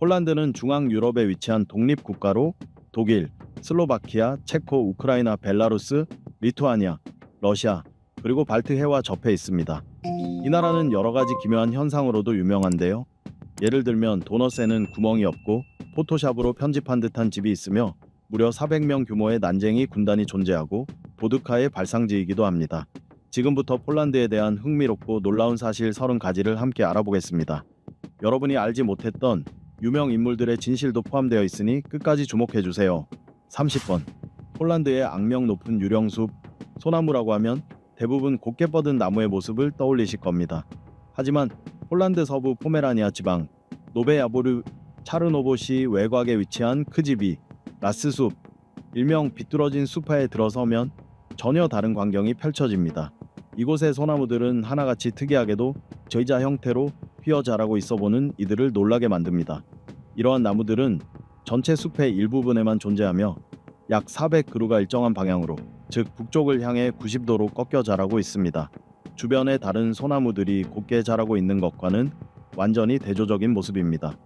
폴란드는 중앙 유럽에 위치한 독립국가로 독일, 슬로바키아, 체코, 우크라이나, 벨라루스, 리투아니아, 러시아, 그리고 발트해와 접해 있습니다. 이 나라는 여러 가지 기묘한 현상으로도 유명한데요. 예를 들면 도넛에는 구멍이 없고 포토샵으로 편집한 듯한 집이 있으며 무려 400명 규모의 난쟁이 군단이 존재하고 보드카의 발상지이기도 합니다. 지금부터 폴란드에 대한 흥미롭고 놀라운 사실 30가지를 함께 알아보겠습니다. 여러분이 알지 못했던 유명 인물들의 진실도 포함되어 있으니 끝까지 주목해주세요. 30번. 폴란드의 악명 높은 유령숲. 소나무라고 하면 대부분 곱게 뻗은 나무의 모습을 떠올리실 겁니다. 하지만 폴란드 서부 포메라니아 지방 노베야보르 차르노보시 외곽에 위치한 크지비 라스숲, 일명 비뚤어진 숲에 들어서면 전혀 다른 광경이 펼쳐집니다. 이곳의 소나무들은 하나같이 특이하게도 J자 형태로 휘어 자라고 있어 보는 이들을 놀라게 만듭니다. 이러한 나무들은 전체 숲의 일부분에만 존재하며 약 400그루가 일정한 방향으로, 즉 북쪽을 향해 90도로 꺾여 자라고 있습니다. 주변의 다른 소나무들이 곱게 자라고 있는 것과는 완전히 대조적인 모습입니다.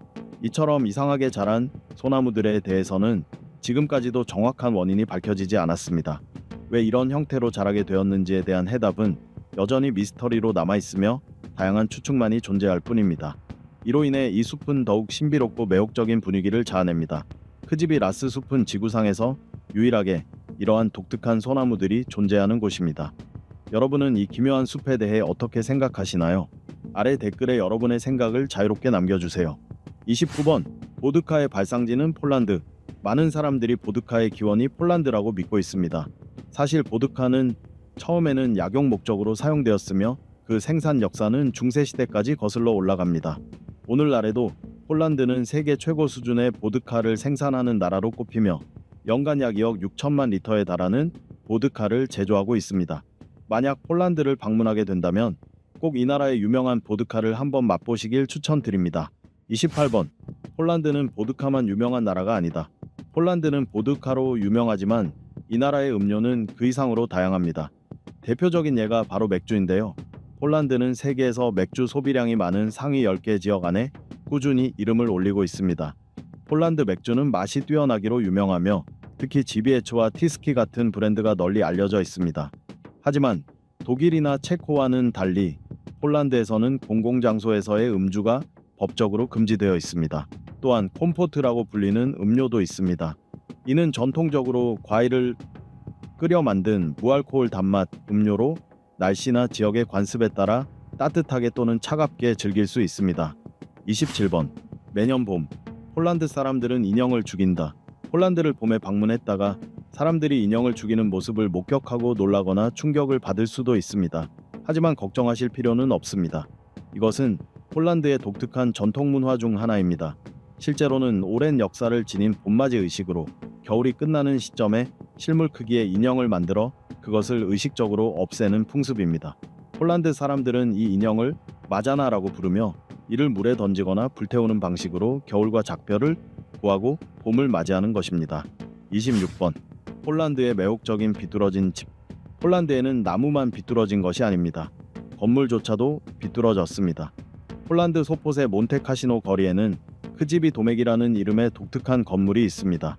이처럼 이상하게 자란 소나무들에 대해서는 지금까지도 정확한 원인이 밝혀지지 않았습니다. 왜 이런 형태로 자라게 되었는지에 대한 해답은 여전히 미스터리로 남아있으며 다양한 추측만이 존재할 뿐입니다. 이로 인해 이 숲은 더욱 신비롭고 매혹적인 분위기를 자아냅니다. 크지비 라스 숲은 지구상에서 유일하게 이러한 독특한 소나무들이 존재하는 곳입니다. 여러분은 이 기묘한 숲에 대해 어떻게 생각하시나요? 아래 댓글에 여러분의 생각을 자유롭게 남겨주세요. 29번. 보드카의 발상지는 폴란드. 많은 사람들이 보드카의 기원이 폴란드라고 믿고 있습니다. 사실 보드카는 처음에는 약용 목적으로 사용되었으며 그 생산 역사는 중세시대까지 거슬러 올라갑니다. 오늘날에도 폴란드는 세계 최고 수준의 보드카를 생산하는 나라로 꼽히며 연간 약 2억 6천만 리터에 달하는 보드카를 제조하고 있습니다. 만약 폴란드를 방문하게 된다면 꼭 이 나라의 유명한 보드카를 한번 맛보시길 추천드립니다. 28번. 폴란드는 보드카만 유명한 나라가 아니다. 폴란드는 보드카로 유명하지만 이 나라의 음료는 그 이상으로 다양합니다. 대표적인 예가 바로 맥주인데요. 폴란드는 세계에서 맥주 소비량이 많은 상위 10개 지역 안에 꾸준히 이름을 올리고 있습니다. 폴란드 맥주는 맛이 뛰어나기로 유명하며 특히 지비에츠와 티스키 같은 브랜드가 널리 알려져 있습니다. 하지만 독일이나 체코와는 달리 폴란드에서는 공공장소에서의 음주가 법적으로 금지되어 있습니다. 또한 콤포트라고 불리는 음료도 있습니다. 이는 전통적으로 과일을 끓여 만든 무알코올 단맛 음료로 날씨나 지역의 관습에 따라 따뜻하게 또는 차갑게 즐길 수 있습니다. 27번. 매년 봄, 폴란드 사람들은 인형을 죽인다. 폴란드를 봄에 방문했다가 사람들이 인형을 죽이는 모습을 목격하고 놀라거나 충격을 받을 수도 있습니다. 하지만 걱정하실 필요는 없습니다. 이것은 폴란드의 독특한 전통 문화 중 하나입니다. 실제로는 오랜 역사를 지닌 봄맞이 의식으로 겨울이 끝나는 시점에 실물 크기의 인형을 만들어 그것을 의식적으로 없애는 풍습입니다. 폴란드 사람들은 이 인형을 마자나라고 부르며 이를 물에 던지거나 불태우는 방식으로 겨울과 작별을 구하고 봄을 맞이하는 것입니다. 26번. 폴란드의 매혹적인 비뚤어진 집. 폴란드에는 나무만 비뚤어진 것이 아닙니다. 건물조차도 비뚤어졌습니다. 폴란드 소포세 몬테카시노 거리에는 크지비 도맥이라는 이름의 독특한 건물이 있습니다.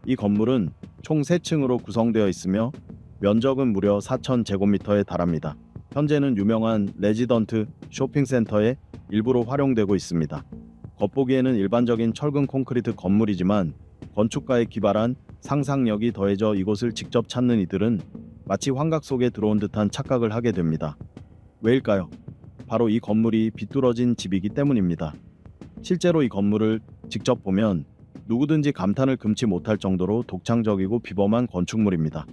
이 건물은 총 3층으로 구성되어 있으며 면적은 무려 4,000제곱미터에 달합니다. 현재는 유명한 레지던트 쇼핑센터의 일부로 활용되고 있습니다. 겉보기에는 일반적인 철근 콘크리트 건물이지만 건축가의 기발한 상상력이 더해져 이곳을 직접 찾는 이들은 마치 환각 속에 들어온 듯한 착각을 하게 됩니다. 왜일까요? 바로 이 건물이 비뚤어진 집이기 때문입니다. 실제로 이 건물을 직접 보면 누구든지 감탄을 금치 못할 정도로 독창적이고 비범한 건축물입니다.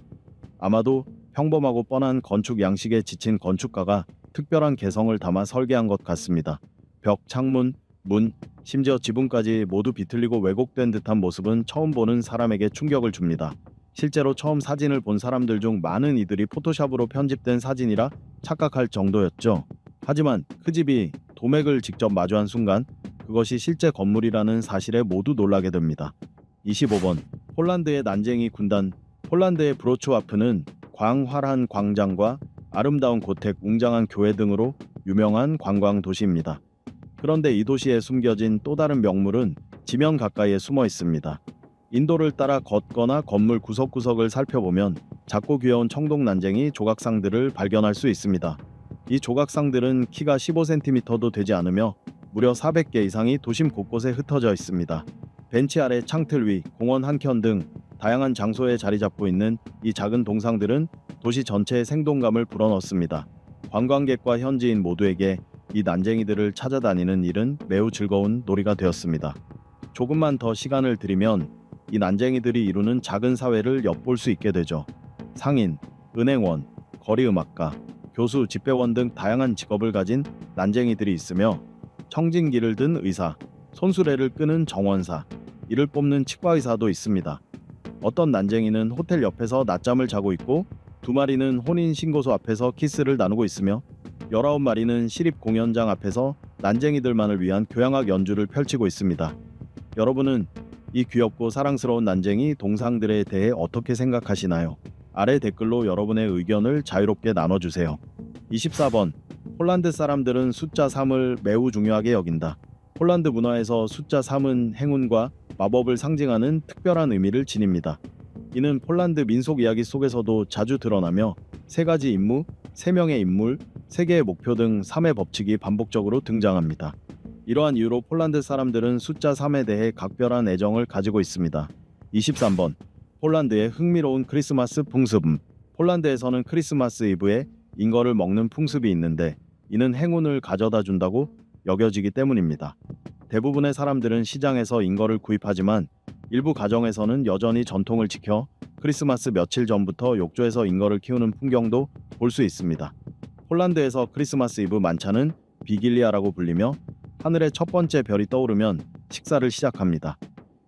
아마도 평범하고 뻔한 건축 양식에 지친 건축가가 특별한 개성을 담아 설계한 것 같습니다. 벽, 창문, 문, 심지어 지붕까지 모두 비틀리고 왜곡된 듯한 모습은 처음 보는 사람에게 충격을 줍니다. 실제로 처음 사진을 본 사람들 중 많은 이들이 포토샵으로 편집된 사진이라 착각할 정도였죠. 하지만 크지비 도맥을 직접 마주한 순간 그것이 실제 건물이라는 사실에 모두 놀라게 됩니다. 25번. 폴란드의 난쟁이 군단. 폴란드의 브로츠와프는 광활한 광장과 아름다운 고택, 웅장한 교회 등으로 유명한 관광 도시입니다. 그런데 이 도시에 숨겨진 또 다른 명물은 지면 가까이에 숨어 있습니다. 인도를 따라 걷거나 건물 구석구석을 살펴보면 작고 귀여운 청동 난쟁이 조각상들을 발견할 수 있습니다. 이 조각상들은 키가 15cm도 되지 않으며 무려 400개 이상이 도심 곳곳에 흩어져 있습니다. 벤치 아래 창틀 위, 공원 한켠 등 다양한 장소에 자리 잡고 있는 이 작은 동상들은 도시 전체의 생동감을 불어넣습니다. 관광객과 현지인 모두에게 이 난쟁이들을 찾아다니는 일은 매우 즐거운 놀이가 되었습니다. 조금만 더 시간을 들이면 이 난쟁이들이 이루는 작은 사회를 엿볼 수 있게 되죠. 상인, 은행원, 거리음악가, 교수, 집배원 등 다양한 직업을 가진 난쟁이들이 있으며 청진기를 든 의사, 손수레를 끄는 정원사, 이를 뽑는 치과의사도 있습니다. 어떤 난쟁이는 호텔 옆에서 낮잠을 자고 있고 2마리는 혼인신고소 앞에서 키스를 나누고 있으며 19마리는 시립공연장 앞에서 난쟁이들만을 위한 교향악 연주를 펼치고 있습니다. 여러분은 이 귀엽고 사랑스러운 난쟁이 동상들에 대해 어떻게 생각하시나요? 아래 댓글로 여러분의 의견을 자유롭게 나눠주세요. 24번. 폴란드 사람들은 숫자 3을 매우 중요하게 여긴다. 폴란드 문화에서 숫자 3은 행운과 마법을 상징하는 특별한 의미를 지닙니다. 이는 폴란드 민속 이야기 속에서도 자주 드러나며 3가지 임무, 3명의 인물, 3개의 목표 등 3의 법칙이 반복적으로 등장합니다. 이러한 이유로 폴란드 사람들은 숫자 3에 대해 각별한 애정을 가지고 있습니다. 23번. 폴란드의 흥미로운 크리스마스 풍습. 폴란드에서는 크리스마스 이브에 인거를 먹는 풍습이 있는데 이는 행운을 가져다 준다고 여겨지기 때문입니다. 대부분의 사람들은 시장에서 인거를 구입하지만 일부 가정에서는 여전히 전통을 지켜 크리스마스 며칠 전부터 욕조에서 인거를 키우는 풍경도 볼 수 있습니다. 폴란드에서 크리스마스 이브 만찬은 비길리아라고 불리며 하늘에 첫 번째 별이 떠오르면 식사를 시작합니다.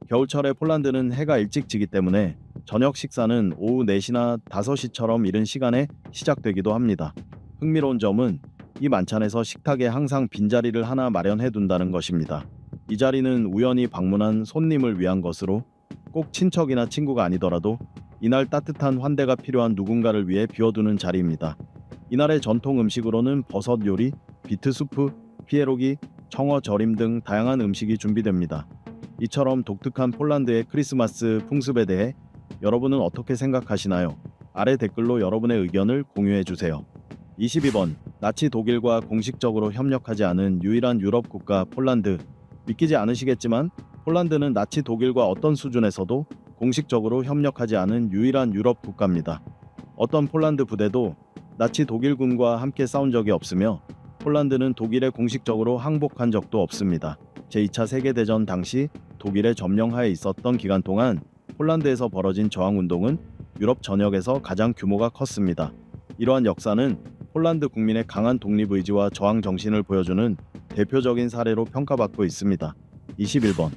겨울철에 폴란드는 해가 일찍 지기 때문에 저녁 식사는 오후 4시나 5시처럼 이른 시간에 시작되기도 합니다. 흥미로운 점은 이 만찬에서 식탁에 항상 빈자리를 하나 마련해 둔다는 것입니다. 이 자리는 우연히 방문한 손님을 위한 것으로 꼭 친척이나 친구가 아니더라도 이날 따뜻한 환대가 필요한 누군가를 위해 비워두는 자리입니다. 이날의 전통 음식으로는 버섯 요리, 비트 수프, 피에로기, 청어 절임 등 다양한 음식이 준비됩니다. 이처럼 독특한 폴란드의 크리스마스 풍습에 대해 여러분은 어떻게 생각하시나요? 아래 댓글로 여러분의 의견을 공유해 주세요. 22번. 나치 독일과 공식적으로 협력하지 않은 유일한 유럽 국가 폴란드. 믿기지 않으시겠지만 폴란드는 나치 독일과 어떤 수준에서도 공식적으로 협력하지 않은 유일한 유럽 국가입니다. 어떤 폴란드 부대도 나치 독일군과 함께 싸운 적이 없으며 폴란드는 독일에 공식적으로 항복한 적도 없습니다. 제2차 세계대전 당시 독일의 점령하에 있었던 기간 동안 폴란드에서 벌어진 저항운동은 유럽 전역에서 가장 규모가 컸습니다. 이러한 역사는 폴란드 국민의 강한 독립의지와 저항 정신을 보여주는 대표적인 사례로 평가받고 있습니다. 21번.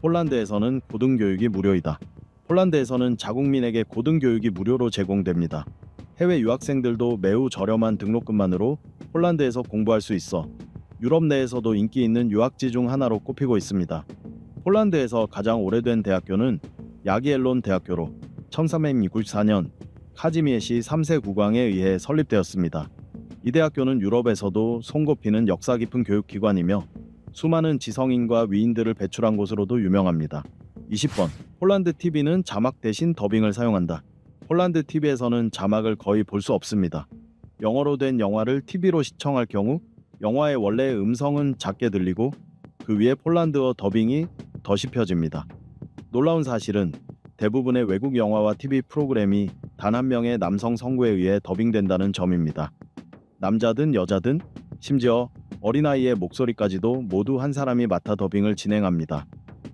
폴란드에서는 고등교육이 무료이다. 폴란드에서는 자국민에게 고등교육이 무료로 제공됩니다. 해외 유학생들도 매우 저렴한 등록금만으로 폴란드에서 공부할 수 있어 유럽 내에서도 인기 있는 유학지 중 하나로 꼽히고 있습니다. 폴란드에서 가장 오래된 대학교는 야기엘론 대학교로 1364년 카지미에시 3세 국왕에 의해 설립되었습니다. 이 대학교는 유럽에서도 손꼽히는 역사 깊은 교육기관이며 수많은 지성인과 위인들을 배출한 곳으로도 유명합니다. 20번. 폴란드 TV는 자막 대신 더빙을 사용한다. 폴란드 TV에서는 자막을 거의 볼 수 없습니다. 영어로 된 영화를 TV로 시청할 경우 영화의 원래의 음성은 작게 들리고 그 위에 폴란드어 더빙이 덧입혀집니다. 놀라운 사실은 대부분의 외국 영화와 TV 프로그램이 단 한 명의 남성 성우에 의해 더빙된다는 점입니다. 남자든 여자든 심지어 어린아이의 목소리까지도 모두 한 사람이 맡아 더빙을 진행합니다.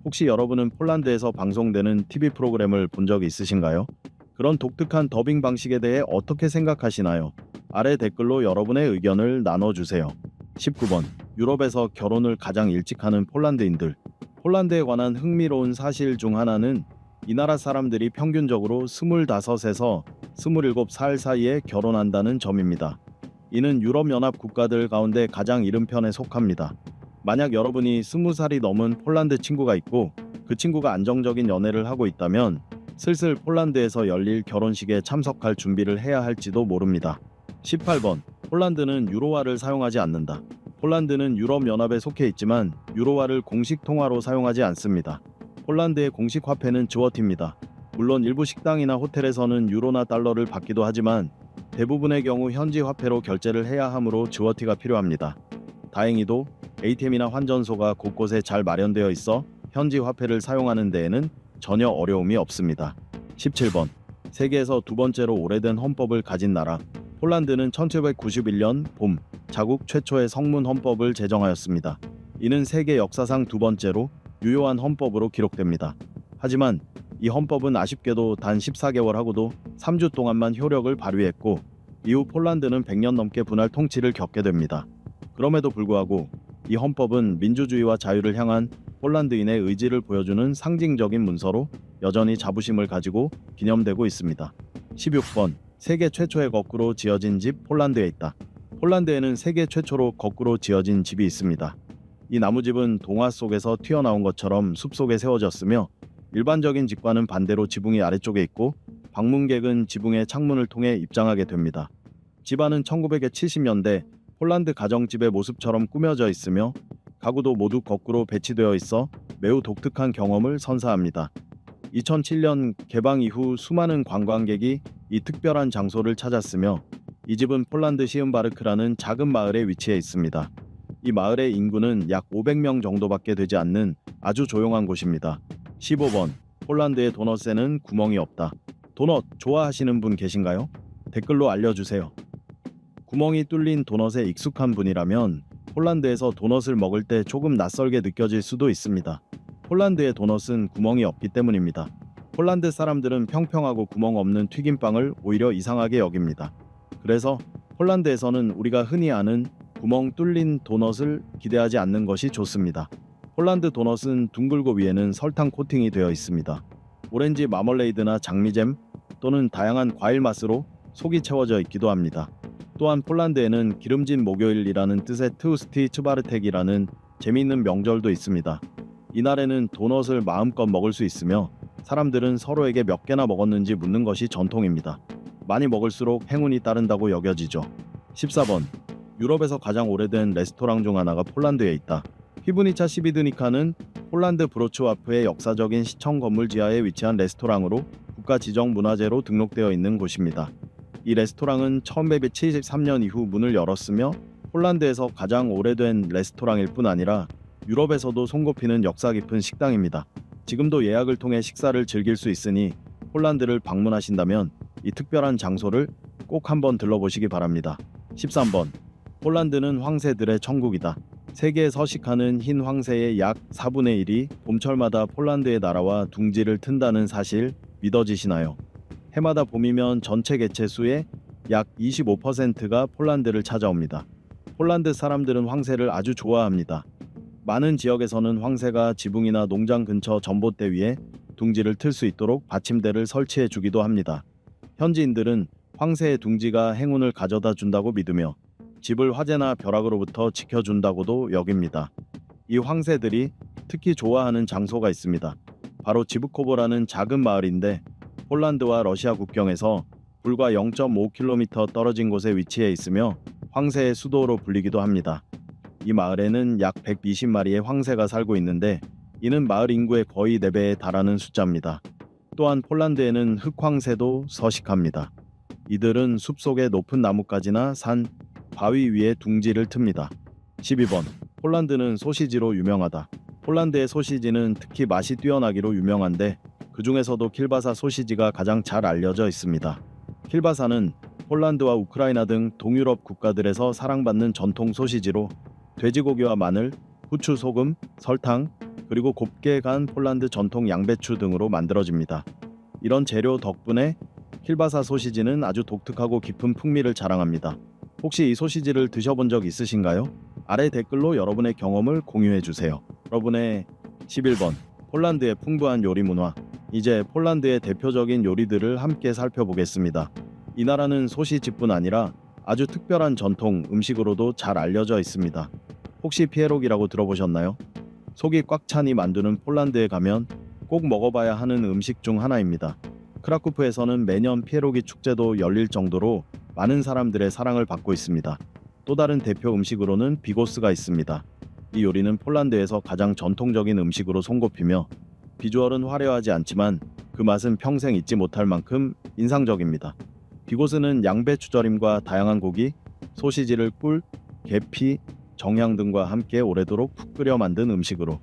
혹시 여러분은 폴란드에서 방송되는 TV 프로그램을 본 적이 있으신가요? 그런 독특한 더빙 방식에 대해 어떻게 생각하시나요? 아래 댓글로 여러분의 의견을 나눠주세요. 19번. 유럽에서 결혼을 가장 일찍 하는 폴란드인들. 폴란드에 관한 흥미로운 사실 중 하나는 이 나라 사람들이 평균적으로 25에서 27살 사이에 결혼한다는 점입니다. 이는 유럽연합 국가들 가운데 가장 이른 편에 속합니다. 만약 여러분이 20살이 넘은 폴란드 친구가 있고 그 친구가 안정적인 연애를 하고 있다면 슬슬 폴란드에서 열릴 결혼식에 참석할 준비를 해야 할지도 모릅니다. 18번. 폴란드는 유로화를 사용하지 않는다. 폴란드는 유럽연합에 속해 있지만 유로화를 공식 통화로 사용하지 않습니다. 폴란드의 공식 화폐는 즈워티입니다. 물론 일부 식당이나 호텔에서는 유로나 달러를 받기도 하지만 대부분의 경우 현지 화폐로 결제를 해야 하므로 즈워티가 필요합니다. 다행히도 ATM이나 환전소가 곳곳에 잘 마련되어 있어 현지 화폐를 사용하는 데에는 전혀 어려움이 없습니다. 17번. 세계에서 두 번째로 오래된 헌법을 가진 나라. 폴란드는 1791년 봄 자국 최초의 성문 헌법을 제정하였습니다. 이는 세계 역사상 두 번째로 유효한 헌법으로 기록됩니다. 하지만 이 헌법은 아쉽게도 단 14개월 하고도 3주 동안만 효력을 발휘했고 이후 폴란드는 100년 넘게 분할 통치를 겪게 됩니다. 그럼에도 불구하고 이 헌법은 민주주의와 자유를 향한 폴란드인의 의지를 보여주는 상징적인 문서로 여전히 자부심을 가지고 기념되고 있습니다. 16번. 세계 최초의 거꾸로 지어진 집 폴란드에 있다. 폴란드에는 세계 최초로 거꾸로 지어진 집이 있습니다. 이 나무집은 동화 속에서 튀어나온 것처럼 숲속에 세워졌으며 일반적인 집과는 반대로 지붕이 아래쪽에 있고 방문객은 지붕의 창문을 통해 입장하게 됩니다. 집안은 1970년대 폴란드 가정집의 모습처럼 꾸며져 있으며 가구도 모두 거꾸로 배치되어 있어 매우 독특한 경험을 선사합니다. 2007년 개방 이후 수많은 관광객이 이 특별한 장소를 찾았으며 이 집은 폴란드 시은바르크라는 작은 마을에 위치해 있습니다. 이 마을의 인구는 약 500명 정도밖에 되지 않는 아주 조용한 곳입니다. 15번. 폴란드의 도넛에는 구멍이 없다. 도넛 좋아하시는 분 계신가요? 댓글로 알려주세요. 구멍이 뚫린 도넛에 익숙한 분이라면 폴란드에서 도넛을 먹을 때 조금 낯설게 느껴질 수도 있습니다. 폴란드의 도넛은 구멍이 없기 때문입니다. 폴란드 사람들은 평평하고 구멍 없는 튀김빵을 오히려 이상하게 여깁니다. 그래서 폴란드에서는 우리가 흔히 아는 구멍 뚫린 도넛을 기대하지 않는 것이 좋습니다. 폴란드 도넛은 둥글고 위에는 설탕 코팅이 되어 있습니다. 오렌지 마멀레이드나 장미잼 또는 다양한 과일 맛으로 속이 채워져 있기도 합니다. 또한 폴란드에는 기름진 목요일이라는 뜻의 트우스티 츠바르텍이라는 재미있는 명절도 있습니다. 이날에는 도넛을 마음껏 먹을 수 있으며 사람들은 서로에게 몇 개나 먹었는지 묻는 것이 전통입니다. 많이 먹을수록 행운이 따른다고 여겨지죠. 14번. 유럽에서 가장 오래된 레스토랑 중 하나가 폴란드에 있다. 피브니차 시비드니카는 폴란드 브로츠와프의 역사적인 시청 건물 지하에 위치한 레스토랑으로 국가 지정 문화재로 등록되어 있는 곳입니다. 이 레스토랑은 1973년 이후 문을 열었으며 폴란드에서 가장 오래된 레스토랑일 뿐 아니라 유럽에서도 손꼽히는 역사 깊은 식당입니다. 지금도 예약을 통해 식사를 즐길 수 있으니 폴란드를 방문하신다면 이 특별한 장소를 꼭 한번 들러보시기 바랍니다. 13번. 폴란드는 황새들의 천국이다. 세계에 서식하는 흰 황새의 약 4분의 1이 봄철마다 폴란드에 날아와 둥지를 튼다는 사실 믿어지시나요? 해마다 봄이면 전체 개체 수의 약 25%가 폴란드를 찾아옵니다. 폴란드 사람들은 황새를 아주 좋아합니다. 많은 지역에서는 황새가 지붕이나 농장 근처 전봇대 위에 둥지를 틀 수 있도록 받침대를 설치해 주기도 합니다. 현지인들은 황새의 둥지가 행운을 가져다 준다고 믿으며 집을 화재나 벼락으로부터 지켜준다고도 여깁니다. 이 황새들이 특히 좋아하는 장소가 있습니다. 바로 지브코보라는 작은 마을인데 폴란드와 러시아 국경에서 불과 0.5km 떨어진 곳에 위치해 있으며 황새의 수도로 불리기도 합니다. 이 마을에는 약 120마리의 황새가 살고 있는데 이는 마을 인구의 거의 4배에 달하는 숫자입니다. 또한 폴란드에는 흑황새도 서식합니다. 이들은 숲속의 높은 나뭇가지나 산, 바위 위에 둥지를 틉니다. 12번. 폴란드는 소시지로 유명하다. 폴란드의 소시지는 특히 맛이 뛰어나기로 유명한데 그 중에서도 킬바사 소시지가 가장 잘 알려져 있습니다. 킬바사는 폴란드와 우크라이나 등 동유럽 국가들에서 사랑받는 전통 소시지로 돼지고기와 마늘, 후추, 소금, 설탕, 그리고 곱게 간 폴란드 전통 양배추 등으로 만들어집니다. 이런 재료 덕분에 킬바사 소시지는 아주 독특하고 깊은 풍미를 자랑합니다. 혹시 이 소시지를 드셔본 적 있으신가요? 아래 댓글로 여러분의 경험을 공유해주세요. 여러분의 11번. 폴란드의 풍부한 요리 문화. 이제 폴란드의 대표적인 요리들을 함께 살펴보겠습니다. 이 나라는 소시지뿐 아니라 아주 특별한 전통 음식으로도 잘 알려져 있습니다. 혹시 피에록이라고 들어보셨나요? 속이 꽉 찬 이 만두는 폴란드에 가면 꼭 먹어봐야 하는 음식 중 하나입니다. 크라쿠프에서는 매년 피에로기 축제도 열릴 정도로 많은 사람들의 사랑을 받고 있습니다. 또 다른 대표 음식으로는 비고스가 있습니다. 이 요리는 폴란드에서 가장 전통적인 음식으로 손꼽히며 비주얼은 화려하지 않지만 그 맛은 평생 잊지 못할 만큼 인상적입니다. 비고스는 양배추절임과 다양한 고기, 소시지를 꿀, 계피, 정향 등과 함께 오래도록 푹 끓여 만든 음식으로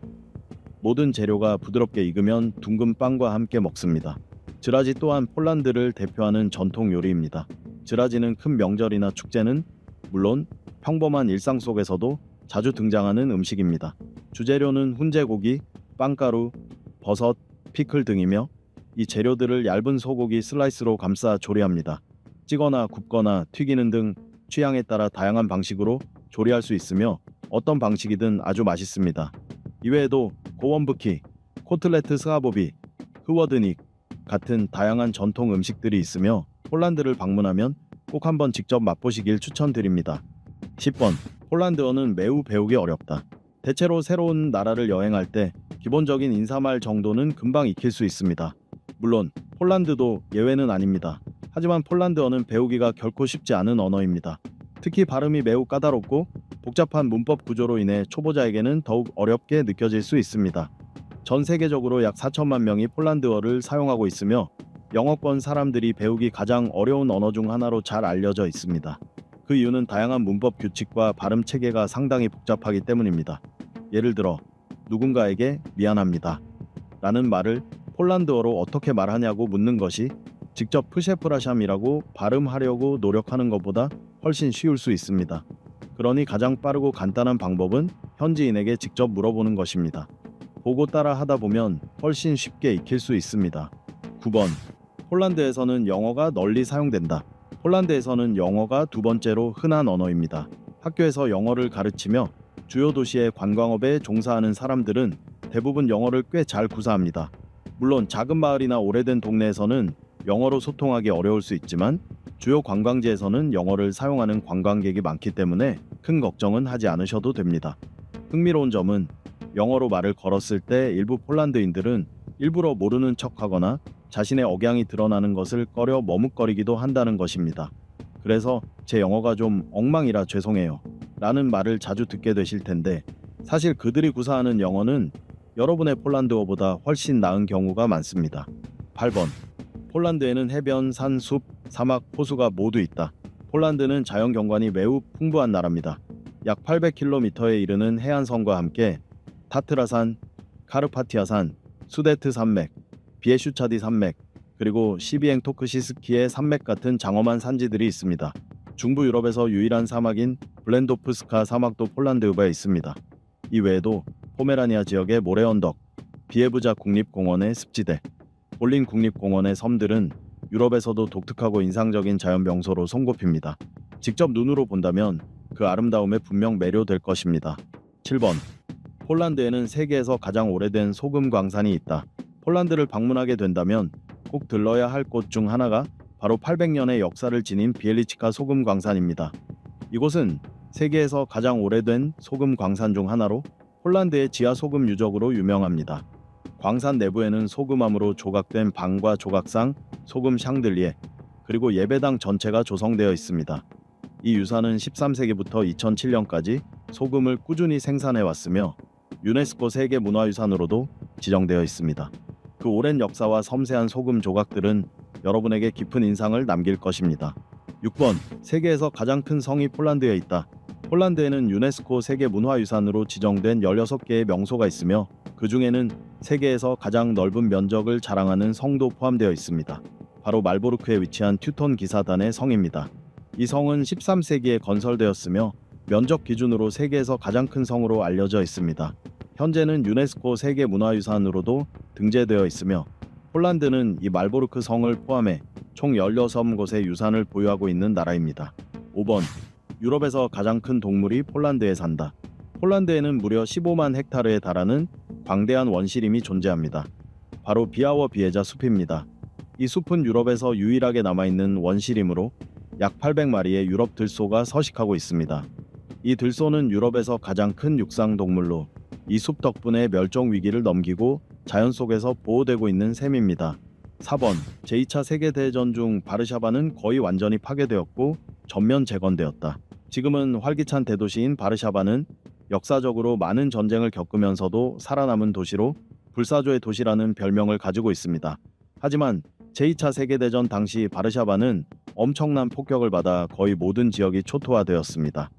모든 재료가 부드럽게 익으면 둥근 빵과 함께 먹습니다. 즈라지 또한 폴란드를 대표하는 전통 요리입니다. 즈라지는 큰 명절이나 축제는 물론 평범한 일상 속에서도 자주 등장하는 음식입니다. 주재료는 훈제고기, 빵가루, 버섯, 피클 등이며 이 재료들을 얇은 소고기 슬라이스로 감싸 조리합니다. 찌거나 굽거나 튀기는 등 취향에 따라 다양한 방식으로 조리할 수 있으며 어떤 방식이든 아주 맛있습니다. 이외에도 고원브키, 코틀레트 스하보비, 흐워드닉 같은 다양한 전통 음식들이 있으며 폴란드를 방문하면 꼭 한번 직접 맛보시길 추천드립니다. 10번. 폴란드어는 매우 배우기 어렵다. 대체로 새로운 나라를 여행할 때 기본적인 인사말 정도는 금방 익힐 수 있습니다. 물론 폴란드도 예외는 아닙니다. 하지만 폴란드어는 배우기가 결코 쉽지 않은 언어입니다. 특히 발음이 매우 까다롭고 복잡한 문법 구조로 인해 초보자에게는 더욱 어렵게 느껴질 수 있습니다. 전 세계적으로 약 4천만 명이 폴란드어를 사용하고 있으며 영어권 사람들이 배우기 가장 어려운 언어 중 하나로 잘 알려져 있습니다. 그 이유는 다양한 문법 규칙과 발음 체계가 상당히 복잡하기 때문입니다. 예를 들어 누군가에게 미안합니다 라는 말을 폴란드어로 어떻게 말하냐고 묻는 것이 직접 프셰프라샴이라고 발음하려고 노력하는 것보다 훨씬 쉬울 수 있습니다. 그러니 가장 빠르고 간단한 방법은 현지인에게 직접 물어보는 것입니다. 보고 따라 하다 보면 훨씬 쉽게 익힐 수 있습니다. 9번. 폴란드에서는 영어가 널리 사용된다. 폴란드에서는 영어가 두 번째로 흔한 언어입니다. 학교에서 영어를 가르치며 주요 도시의 관광업에 종사하는 사람들은 대부분 영어를 꽤 잘 구사합니다. 물론 작은 마을이나 오래된 동네에서는 영어로 소통하기 어려울 수 있지만 주요 관광지에서는 영어를 사용하는 관광객이 많기 때문에 큰 걱정은 하지 않으셔도 됩니다. 흥미로운 점은 영어로 말을 걸었을 때 일부 폴란드인들은 일부러 모르는 척하거나 자신의 억양이 드러나는 것을 꺼려 머뭇거리기도 한다는 것입니다. 그래서 제 영어가 좀 엉망이라 죄송해요 라는 말을 자주 듣게 되실 텐데 사실 그들이 구사하는 영어는 여러분의 폴란드어보다 훨씬 나은 경우가 많습니다. 8번. 폴란드에는 해변, 산, 숲, 사막, 호수가 모두 있다. 폴란드는 자연 경관이 매우 풍부한 나라입니다. 약 800km에 이르는 해안선과 함께 타트라산, 카르파티아산, 수데트 산맥, 비에슈차디 산맥, 그리고 시비엥 토크시스키의 산맥 같은 장엄한 산지들이 있습니다. 중부 유럽에서 유일한 사막인 블렌도프스카 사막도 폴란드에 있습니다. 이 외에도 포메라니아 지역의 모래 언덕, 비에브자 국립공원의 습지대, 볼린 국립공원의 섬들은 유럽에서도 독특하고 인상적인 자연 명소로 손꼽힙니다. 직접 눈으로 본다면 그 아름다움에 분명 매료될 것입니다. 7번. 폴란드에는 세계에서 가장 오래된 소금 광산이 있다. 폴란드를 방문하게 된다면 꼭 들러야 할 곳 중 하나가 바로 800년의 역사를 지닌 비엘리치카 소금 광산입니다. 이곳은 세계에서 가장 오래된 소금 광산 중 하나로 폴란드의 지하 소금 유적으로 유명합니다. 광산 내부에는 소금암으로 조각된 방과 조각상, 소금 샹들리에, 그리고 예배당 전체가 조성되어 있습니다. 이 유산은 13세기부터 2007년까지 소금을 꾸준히 생산해 왔으며 유네스코 세계문화유산으로도 지정되어 있습니다. 그 오랜 역사와 섬세한 소금 조각들은 여러분에게 깊은 인상을 남길 것입니다. 6번. 세계에서 가장 큰 성이 폴란드에 있다. 폴란드에는 유네스코 세계문화유산으로 지정된 16개의 명소가 있으며 그 중에는 세계에서 가장 넓은 면적을 자랑하는 성도 포함되어 있습니다. 바로 말보르크에 위치한 튜톤 기사단의 성입니다. 이 성은 13세기에 건설되었으며 면적 기준으로 세계에서 가장 큰 성으로 알려져 있습니다. 현재는 유네스코 세계문화유산으로도 등재되어 있으며 폴란드는 이 말보르크 성을 포함해 총 16곳의 유산을 보유하고 있는 나라입니다. 5번. 유럽에서 가장 큰 동물이 폴란드에 산다. 폴란드에는 무려 15만 헥타르에 달하는 광대한 원시림이 존재합니다. 바로 비아워 비에자 숲입니다. 이 숲은 유럽에서 유일하게 남아있는 원시림으로 약 800마리의 유럽 들소가 서식하고 있습니다. 이 들소는 유럽에서 가장 큰 육상 동물로 이 숲 덕분에 멸종 위기를 넘기고 자연 속에서 보호되고 있는 셈입니다. 4번. 제2차 세계대전 중 바르샤바는 거의 완전히 파괴되었고 전면 재건되었다. 지금은 활기찬 대도시인 바르샤바는 역사적으로 많은 전쟁을 겪으면서도 살아남은 도시로 불사조의 도시라는 별명을 가지고 있습니다. 하지만 제2차 세계대전 당시 바르샤바는 엄청난 폭격을 받아 거의 모든 지역이 초토화되었습니다.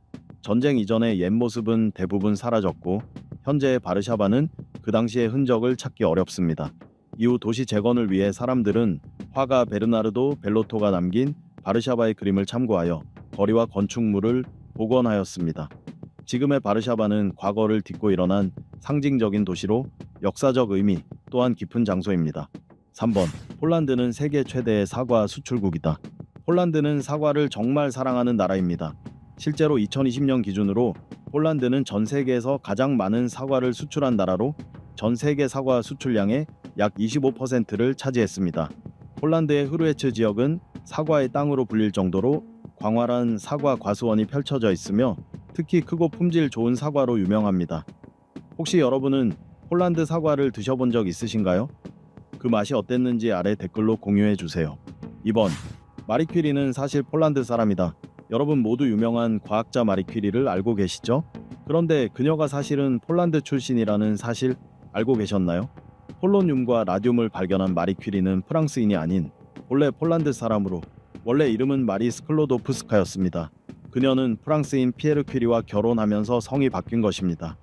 전쟁 이전의 옛 모습은 대부분 사라졌고 현재의 바르샤바는 그 당시의 흔적을 찾기 어렵습니다. 이후 도시 재건을 위해 사람들은 화가 베르나르도 벨로토가 남긴 바르샤바의 그림을 참고하여 거리와 건축물을 복원하였습니다. 지금의 바르샤바는 과거를 딛고 일어난 상징적인 도시로 역사적 의미 또한 깊은 장소입니다. 3번. 폴란드는 세계 최대의 사과 수출국이다. 폴란드는 사과를 정말 사랑하는 나라입니다. 실제로 2020년 기준으로 폴란드는 전 세계에서 가장 많은 사과를 수출한 나라로 전 세계 사과 수출량의 약 25%를 차지했습니다. 폴란드의 흐르헤츠 지역은 사과의 땅으로 불릴 정도로 광활한 사과 과수원이 펼쳐져 있으며 특히 크고 품질 좋은 사과로 유명합니다. 혹시 여러분은 폴란드 사과를 드셔본 적 있으신가요? 그 맛이 어땠는지 아래 댓글로 공유해 주세요. 2번. 마리 퀴리는 사실 폴란드 사람이다. 여러분 모두 유명한 과학자 마리 퀴리를 알고 계시죠? 그런데 그녀가 사실은 폴란드 출신이라는 사실 알고 계셨나요? 폴로늄과 라듐을 발견한 마리 퀴리는 프랑스인이 아닌 본래 폴란드 사람으로 원래 이름은 마리 스클로도프스카였습니다. 그녀는 프랑스인 피에르 퀴리와 결혼하면서 성이 바뀐 것입니다.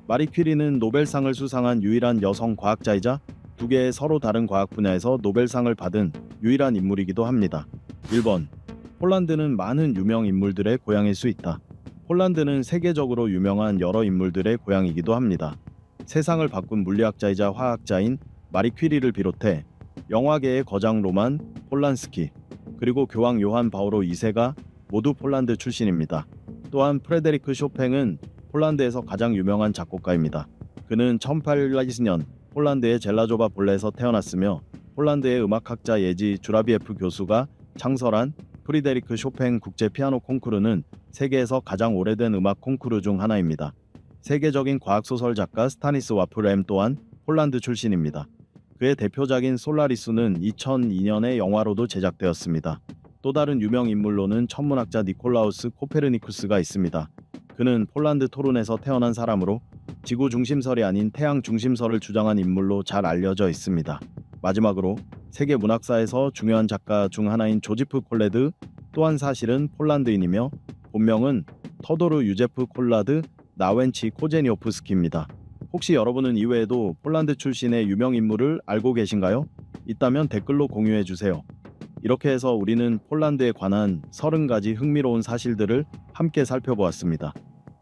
마리 퀴리는 노벨상을 수상한 유일한 여성 과학자이자 두 개의 서로 다른 과학 분야에서 노벨상을 받은 유일한 인물이기도 합니다. 1번. 폴란드는 많은 유명 인물들의 고향일 수 있다. 폴란드는 세계적으로 유명한 여러 인물들의 고향이기도 합니다. 세상을 바꾼 물리학자이자 화학자인 마리 퀴리를 비롯해 영화계의 거장 로만 폴란스키 그리고 교황 요한 바오로 2세가 모두 폴란드 출신입니다. 또한 프레데리크 쇼팽은 폴란드에서 가장 유명한 작곡가입니다. 그는 1820년 폴란드의 젤라조바 볼레에서 태어났으며 폴란드의 음악학자 예지 주라비에프 교수가 창설한 프리데리크 쇼팽 국제 피아노 콩쿠르는 세계에서 가장 오래된 음악 콩쿠르 중 하나입니다. 세계적인 과학소설 작가 스타니스와프 램 또한 폴란드 출신입니다. 그의 대표작인 솔라리스는 2002년에 영화로도 제작되었습니다. 또 다른 유명 인물로는 천문학자 니콜라우스 코페르니쿠스가 있습니다. 그는 폴란드 토룬에서 태어난 사람으로 지구 중심설이 아닌 태양 중심설을 주장한 인물로 잘 알려져 있습니다. 마지막으로 세계 문학사에서 중요한 작가 중 하나인 조지프 콜레드 또한 사실은 폴란드인이며 본명은 터도르 유제프 콜라드 나웬치 코제니오프스키입니다. 혹시 여러분은 이외에도 폴란드 출신의 유명 인물을 알고 계신가요? 있다면 댓글로 공유해 주세요. 이렇게 해서 우리는 폴란드에 관한 30가지 흥미로운 사실들을 함께 살펴보았습니다.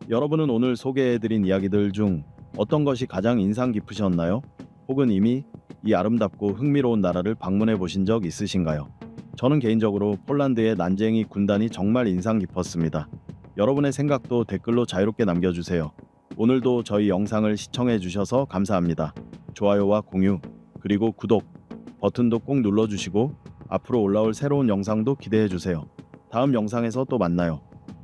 여러분은 오늘 소개해드린 이야기들 중 어떤 것이 가장 인상 깊으셨나요? 혹은 이미 이 아름답고 흥미로운 나라를 방문해 보신 적 있으신가요? 저는 개인적으로 폴란드의 난쟁이 군단이 정말 인상 깊었습니다. 여러분의 생각도 댓글로 자유롭게 남겨주세요. 오늘도 저희 영상을 시청해 주셔서 감사합니다. 좋아요와 공유, 그리고 구독 버튼도 꼭 눌러주시고 앞으로 올라올 새로운 영상도 기대해 주세요. 다음 영상에서 또 만나요.